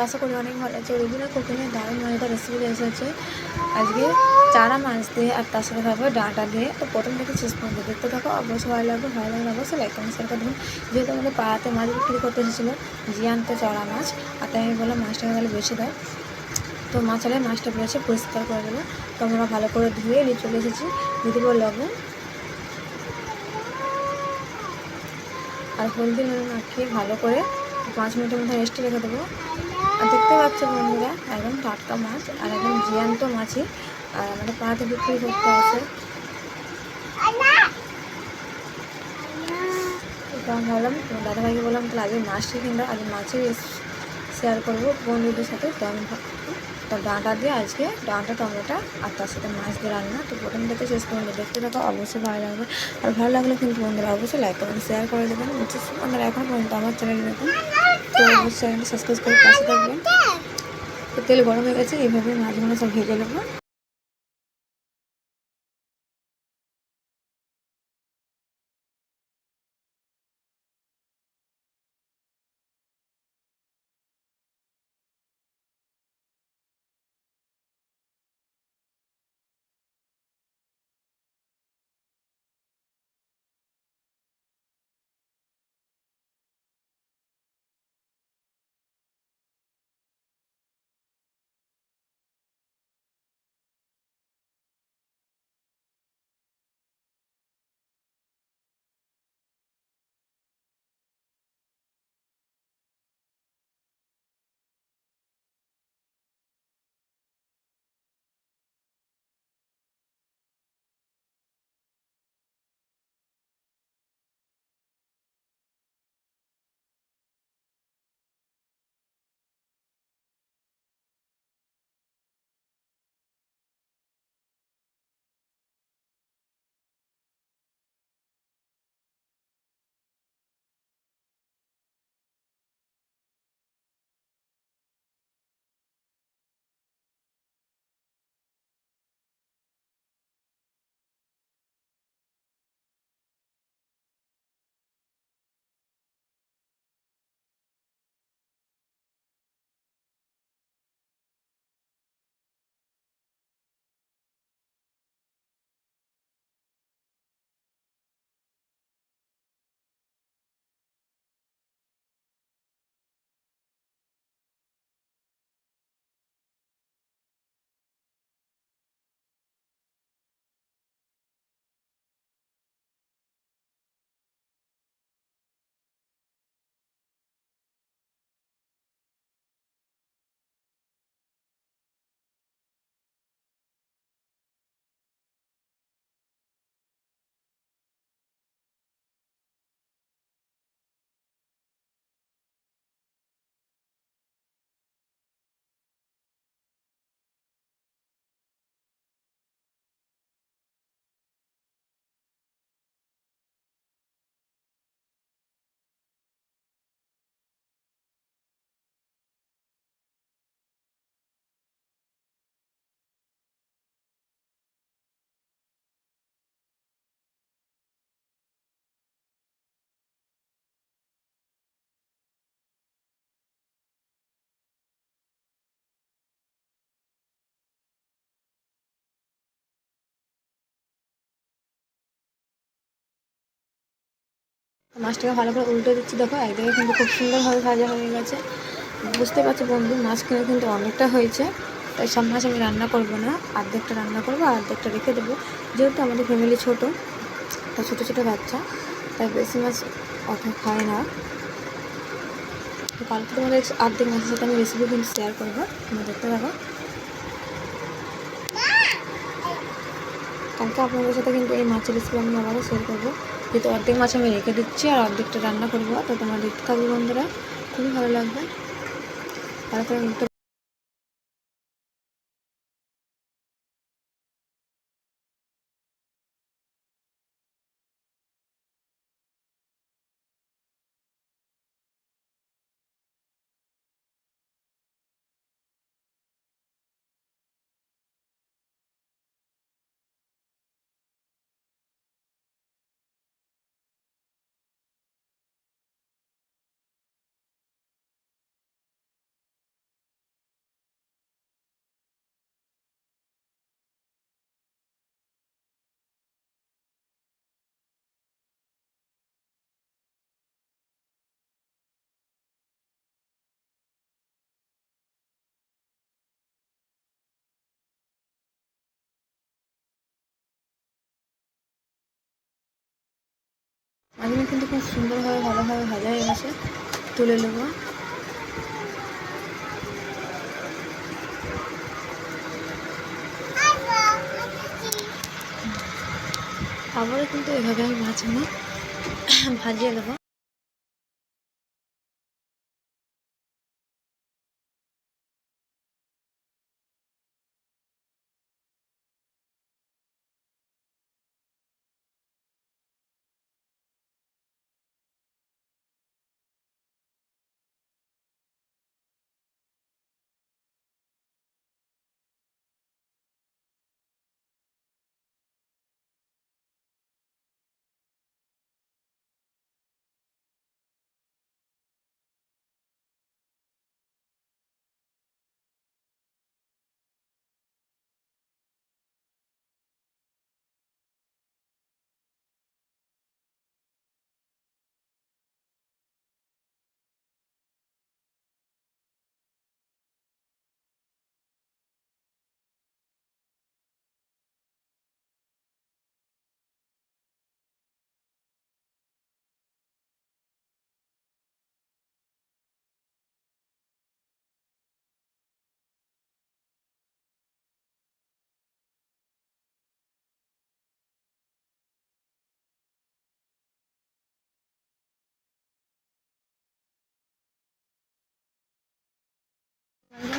আশা করি অনেক ভালো আছে। রেগুলার কুকিংয়ের দারুণ মজাদার রেসিপি এসেছে আজকে চারা মাছ দিয়ে, আর তার সাথে থাকবে ডাঁটা দিয়ে। তো প্রথম থেকে শেষ পর্যন্ত দেখতে থাকো, অবশ্যই ভালো লাগবে। ভালো লাগলে অবশ্যই লাইক কমেন্ট শেয়ার করে দেবেন। যেহেতু আমাদের পাড়াতে মাছ বিক্রি করতে এসেছিলো জিয়ান্ত চড়া মাছ, আর তাই আমি বললাম মাছটাকে তাহলে বেশি দাও। তো মাছালে মাছটা বেছে পরিষ্কার করে দেবো। তো আমরা ভালো করে ধুয়ে নিয়ে চলে এসেছি। দিয়ে দেবো লবণ আর হলদি নুন মাখিয়ে ভালো করে 5 মিনিটের মধ্যে রেস্টে রেখে দেবো। আর দেখতে পাচ্ছ বন্ধুরা, একদম টাটকা মাছ আর একদম জ্যান্ত মাছই, আর আমাদের পাড়াতে বিক্রি করতে আসে। তো আমি ভাবলাম দাদাভাইকে বললাম তাহলে আজকে মাছটি কিনবো, আজকে মাছই শেয়ার করবো বন্ধুদের সাথে। তো আমি তো ডাঁটা দিয়ে আজকে ডাঁটা টমেটো আর তার সাথে মাছ দিয়ে রান্না। তো প্রথম থেকে শেষ পর্যন্ত দেখতে থাকো, অবশ্যই ভালো লাগবে। আর ভালো লাগলে কিন্তু বন্ধুরা অবশ্যই লাইক করবেন, শেয়ার করে দেবেন। বন্ধুরা এখন পর্যন্ত আমার চ্যানেলে দেখুন, তো অবশ্যই চ্যানেলটি সাবস্ক্রাইব করে পাশে থাকবেন। তো তেল গরম হয়ে গেছে, এইভাবে মাছগুলো সব ভেজে নেবো। মাছটাকে ভালো করে উল্টে দিচ্ছি। দেখো একদিকে কিন্তু খুব সুন্দরভাবে ভাজা হয়ে গেছে। বুঝতে পারছো বন্ধু, মাছ কিনে কিন্তু অনেকটা হয়েছে, তাই সব মাছ আমি রান্না করবো না, অর্ধেকটা রান্না করবো আর অর্ধেকটা রেখে দেবো। যেহেতু আমাদের ফ্যামিলি ছোটো, তা ছোটো ছোটো বাচ্চা, তাই বেশি মাছ অত খায় না। তো কালকে তোমাদের অর্ধেক মাছের সাথে আমি রেসিপি কিন্তু শেয়ার করবো, তোমরা দেখতে পাবো। কালকে আপনাদের সাথে কিন্তু এই মাছের রেসিপি আমি আবারও শেয়ার করবো। যেহেতু অর্ধেক মাছ আমি রেখে দিচ্ছি আর অর্ধেকটা রান্না করবো, তো তোমরা দেখতে থাকবে বন্ধুরা, খুবই ভালো লাগবে। তারপরে মাছগুলো কিন্তু খুব সুন্দরভাবে ভালোভাবে ভাজা হয়ে গেছে, তুলে নেবো। আবারও কিন্তু এভাবে আমি মাছগুলো ভাজিয়ে নেবো।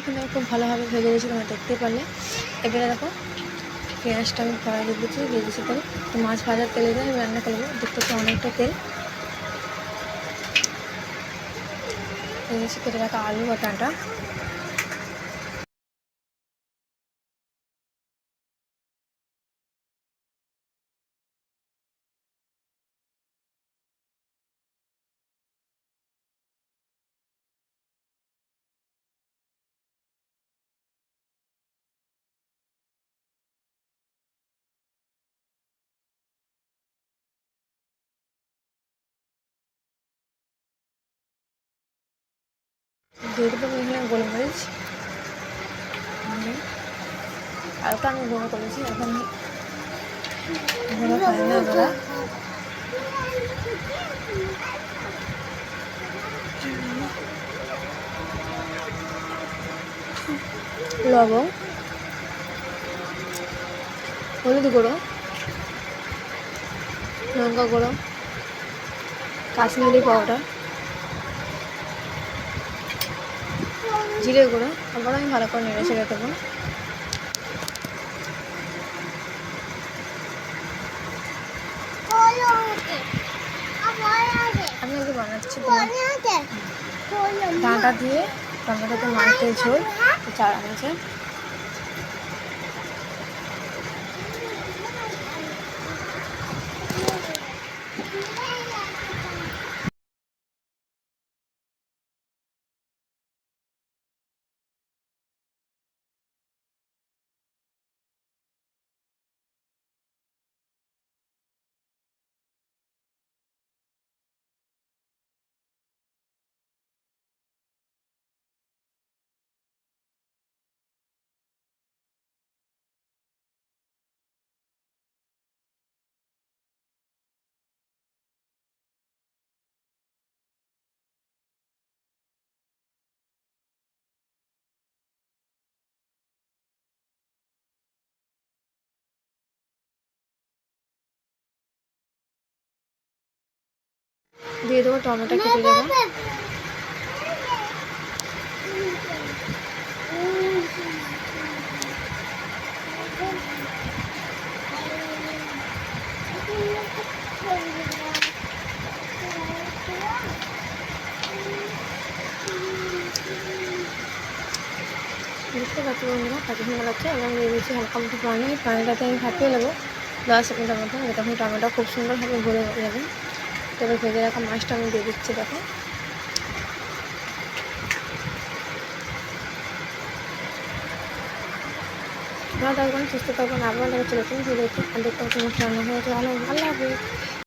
কিন্তু আমি খুব ভালোভাবে ভেজে দিয়েছি, তোমরা দেখতে পারলে। এবারে দেখো পেঁয়াজটা আমি কড়াই দিয়ে দিয়েছি তেল। তো মাছ ভাজার তেলে দিয়ে আমি রান্না করবো। দেখতে তো অনেকটা তেল দিয়েছি, কেটে রাখা আলু বাটাটা দিয়ে দেবো এখানে গোলমরিচ, হালকা আমি গুঁড়ো করেছি। এখন গুঁড়ো খাই না আমরা, লবণ, হলুদ গুঁড়ো, লঙ্কা গুঁড়ো, কাশ্মীরি পাউডার, জিরে গুঁড়ো। আবার আমি ভালো করে নেড়ে ছেড়ে দেবো। আমি আগে বানাচ্ছি ডাঁটা দিয়ে টমেটোতে মাছের ঝোল, চারা মাছের। দিয়ে দেবো টমেটো কেটে দেবো। দেখতে পাচ্ছি বন্ধুরা কাঁচা সুন্দর লাগছে। এবং দিয়ে দিচ্ছি হালকা মতো পানি। পানিটাতে আমি ভাপিয়ে নেবো 10 সেকেন্ডের মতো। তখন টমেটো খুব সুন্দরভাবে গলে যাবে। তবে ভেজে রাখা মাছটা আমি দিয়ে দিচ্ছি। দেখো ভালো থাকবেন, সুস্থ থাকবেন। আপনারা চলে ভিডিওতে দেখতে রান্না হয়েছে। ভালো, আল্লাহ হাফেজ।